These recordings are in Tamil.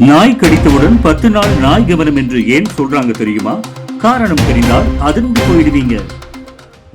நாய் கடித்தவுடன் 10 நாள் நாய் கவனம் என்று ஏன் சொல்றாங்க தெரியுமா? காரணம் தெரிந்தால் அதிர்ந்து போயிடுவீங்க.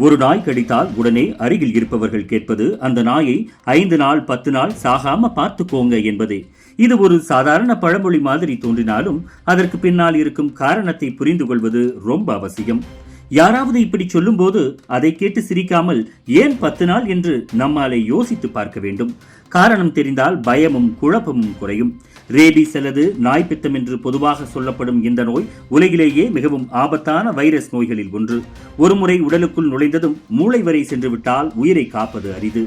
ஒரு நாய் கடித்தால் உடனே அருகில் இருப்பவர்கள் கேட்பது அந்த நாயை 5 நாள் 10 நாள் சாகாம பார்த்துக்கோங்க என்பதே. இது ஒரு சாதாரண பழமொழி மாதிரி தோன்றினாலும் அதற்கு பின்னால் இருக்கும் காரணத்தை புரிந்து கொள்வது ரொம்ப அவசியம். யாராவது இப்படி சொல்லும் போது அதை கேட்டு சிரிக்காமல் ஏன் 10 நாள் என்று நம்மாலே யோசித்து பார்க்க வேண்டும். காரணம் தெரிந்தால் பயமும் குழப்பமும் குறையும். ரேபிஸ் அல்லது நாய்ப்பித்தம் என்று பொதுவாக சொல்லப்படும் இந்த நோய் உலகிலேயே மிகவும் ஆபத்தான வைரஸ் நோய்களில் ஒன்று. ஒருமுறை உடலுக்குள் நுழைந்ததும் மூளை வரை சென்று விட்டால் உயிரை காப்பது அரிது.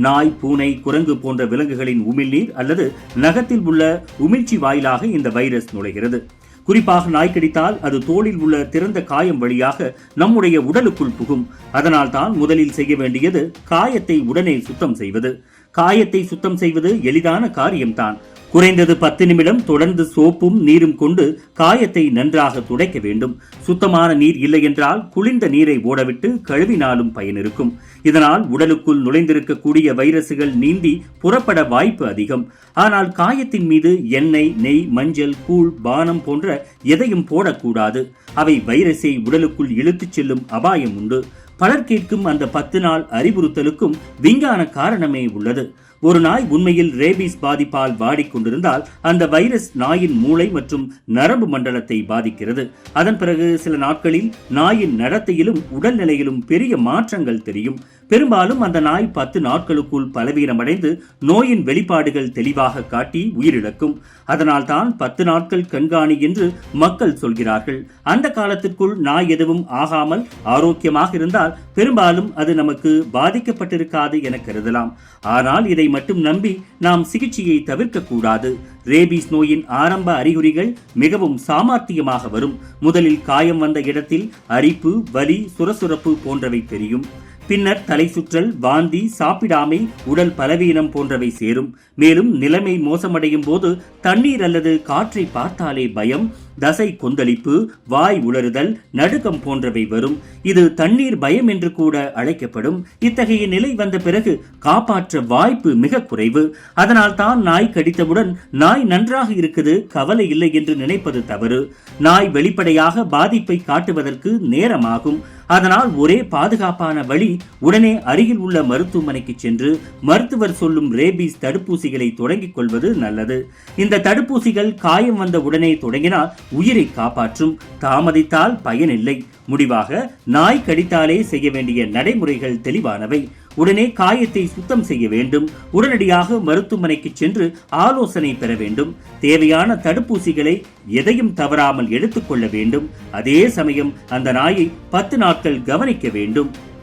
நாய், பூனை, குரங்கு போன்ற விலங்குகளின் உமிழ்நீர் அல்லது நகத்தில் உள்ள உமிழ்ச்சி வாயிலாக இந்த வைரஸ் நுழைகிறது. குறிப்பாக நாய் கடித்தால் அது தோலில் உள்ள திறந்த காயம் வழியாக நம்முடைய உடலுக்குள் புகும். அதனால் தான் முதலில் செய்ய வேண்டியது காயத்தை உடனே சுத்தம் செய்வது. காயத்தை சுத்தம் செய்வது எளிதான காரியம்தான். குறைந்தது 10 நிமிடம் தொடர்ந்து சோப்பும் நீரும் கொண்டு காயத்தை நன்றாக துடைக்க வேண்டும். சுத்தமான நீர் இல்லை என்றால் குளிர்ந்த நீரை ஓடவிட்டு கழுவினாலும் பயன் இருக்கும். இதனால் உடலுக்குள் நுழைந்திருக்கக்கூடிய வைரசுகள் நீந்தி புறப்பட வாய்ப்பு அதிகம். ஆனால் காயத்தின் மீது எண்ணெய், நெய், மஞ்சள், கூழ், பானம் போன்ற எதையும் போடக்கூடாது. அவை வைரஸை உடலுக்குள் இழுத்துச் செல்லும் அபாயம் உண்டு. பலர் கேட்கும் அந்த 10 நாள் அறிவுறுத்தலுக்கும் விஞ்ஞான காரணமே உள்ளது. ஒரு நாய் உண்மையில் ரேபிஸ் பாதிப்பால் வாடிக்கொண்டிருந்தால் அந்த வைரஸ் நாயின் மூளை மற்றும் நரம்பு மண்டலத்தை பாதிக்கிறது. அதன் பிறகு சில நாட்களில் நாயின் நடத்தையிலும் உடல்நிலையிலும் பெரிய மாற்றங்கள் தெரியும். பெரும்பாலும் அந்த நாய் 10 நாட்களுக்குள் பலவீனமடைந்து நோயின் வெளிப்பாடுகள் தெளிவாக காட்டி உயிரிழக்கும். அதனால் தான் 10 நாட்கள் கண்காணி என்று மக்கள் சொல்கிறார்கள். அந்த காலத்திற்குள் நாய் எதுவும் ஆகாமல் ஆரோக்கியமாக இருந்தால் பெரும்பாலும் அது நமக்கு பாதிக்கப்பட்டிருக்காது என கருதலாம். ஆனால் இதை மட்டும் நம்பி நாம் சிகிச்சையை தவிர்க்க கூடாது. ரேபிஸ் நோயின் ஆரம்ப அறிகுறிகள் மிகவும் சாமர்த்தியமாக வரும். முதலில் காயம் வந்த இடத்தில் அரிப்பு, வலி, சுரசுரப்பு போன்றவை தெரியும். பின்னர் தலை சுற்றல், வாந்தி, சாப்பிடாமை, உடல் பலவீனம் போன்றவை சேரும். மேலும் நிலைமை மோசமடையும் போது தண்ணீர் அல்லது காற்றை பார்த்தாலே பயம், தசை கொந்தளிப்பு, வாய் உளறுதல், நடுக்கம் போன்றவை வரும். இது தண்ணீர் பயம் என்று கூட அழைக்கப்படும். இத்தகைய நிலை வந்த பிறகு காப்பாற்ற வாய்ப்பு மிக குறைவு. அதனால் தான் நாய் கடித்தவுடன் நாய் நன்றாக இருக்குது, கவலை இல்லை என்று நினைப்பது தவறு. நாய் வெளிப்படையாக பாதிப்பை காட்டுவதற்கு நேரமாகும். அதனால் ஒரே பாதுகாப்பான வழி உடனே அருகில் உள்ள மருத்துவமனைக்கு சென்று மருத்துவர் சொல்லும் ரேபிஸ் தடுப்பூசிகளை தொடங்கிக் கொள்வது நல்லது. இந்த தடுப்பூசிகள் காயம் வந்த உடனே தொடங்கினால் உயிரை காப்பாற்றும். தாமதித்தால் பயனில்லை. முடிவாக நாய் கடித்தாலே செய்ய வேண்டிய நடைமுறைகள் தெளிவானவை. உடனே காயத்தை சுத்தம் செய்ய வேண்டும். உடனடியாக மருத்துவமனைக்கு சென்று ஆலோசனை பெற வேண்டும். தேவையான தடுப்பூசிகளை எதையும் தவறாமல் எடுத்துக்கொள்ள வேண்டும். அதே சமயம் அந்த நாயை 10 நாட்கள் கவனிக்க வேண்டும்.